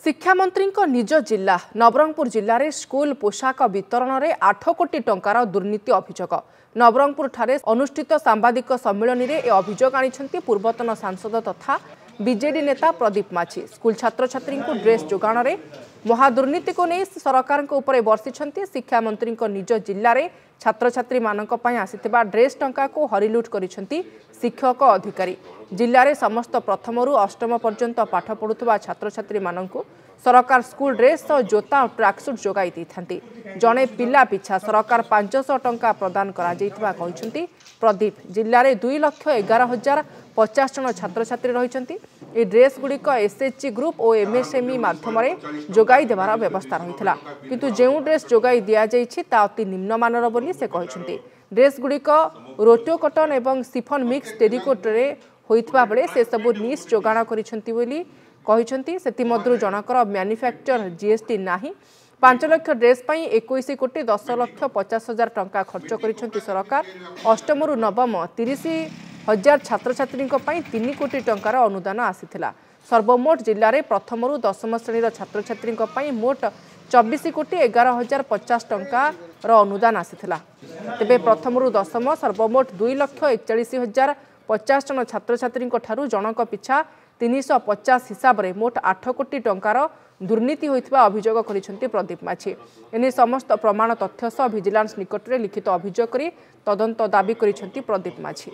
शिक्षा मंत्री निज जिला नवरंगपुर जिले में स्कूल पोशाक वितरण में 8 कोटी टंकार दुर्नीति अभियोग नवरंगपुर ठारे अनुष्ठित सांबादिक सम्मेलन में यह अभियोग आनी पूर्वतन सांसद तथा बीजेडी नेता प्रदीप माछी। स्कूल छात्र छात्री को ड्रेस जोगाण में महादुर्नीति को नहीं सरकार बर्षिंट। शिक्षा मंत्री निज जिले में छात्र छात्री मानक आसीथिबा ड्रेस टंका को हरिलुट करिसेंती शिक्षक अधिकारी। जिले में समस्त प्रथम रु अष्टम पर्यंत पाठ पढ़ुवा छात्र छात्री मानक सरकार स्कूल ड्रेस और जोता और ट्रैकसूट जोगाई देइथांती। जड़े पिला पिछा सरकार 500 टंका प्रदान करा प्रदीप। जिले में 2,11,050 जन छात्र छात्री रही। ये ड्रेस गुड़िक एसएचजी ग्रुप और एमएसएमई माध्यम जोगाई देवार व्यवस्था रही किंतु जो ड्रेस जोगाई दि जाता अति निम्नमानर बोली से कहते। ड्रेस गुड़िक रोटो कटन और सिफन मिक्स टेरिकोट होइतबा बेले से सबु निश जोगाण करिसेंती सेतिमध्य जनकर मैन्युफैक्चर जीएसटी नाही। 5 लाख ड्रेस 21 कोटी 10 लाख 50 हजार टंका खर्च करिसेंती सरकार। अष्टम रु नवम 30,000 छात्र छात्री 3 कोटी टंकार अनुदान आसीथिला। सर्वमोट जिले में प्रथम रु दशम श्रेणी छात्र छात्री मोट 24 कोटी 11,050 टंकार अनुदान आसीथिला। तेबे प्रथम रु दशम सर्वमोट 2,41,050 जन छात्र छात्री जनक पिछा 350 हिसाब रे मोट 8 कोटी टंकार दुर्नीति होइथिबा अभियोग करिसेंती प्रदीप माछी। एने समस्त प्रमाण तथ्य सह विजिलेंस निकट में लिखित अभियोग करी तदंत दाबी करिसेंती प्रदीप माछी।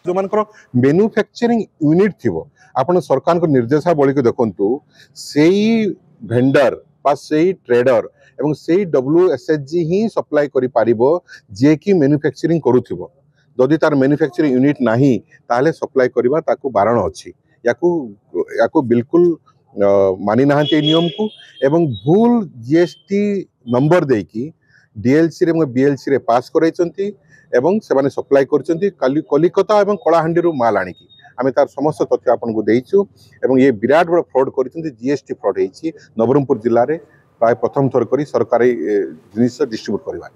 जो मानकर मैन्युफैक्चरिंग यूनिट थिबो आपण सरकार को निर्देशावली को देखंतु सेही वेंडर बा सेही ट्रेडर एवं सेही डब्ल्यूएसएचजी ही सप्लाई करि पारिबो जे कि मैन्युफैक्चरिंग करूथिबो। जदि तार मैन्युफैक्चरिंग यूनिट नाही ताले सप्लाई करबा ताकू बारण अछि। याकू बिल्कुल मानि नाहंते नियम को एवं भूल जीएसटी नंबर देकी डीएलसी रे बीएलसी रे पास करैचंती एवं से माने सप्लाई करचंती। कलिकता एवं कलाहांडी रो माल आनिकी आमे तार समस्त तथ्य आपन को देइछु एवं ये विराट बड़ फ्रॉड करचंती। जीएसटी फ्रॉड हेछि नवरंगपुर जिल्ला रे प्राय प्रथम थर करी सरकारी जिनिस डिस्ट्रीब्यूट करबा।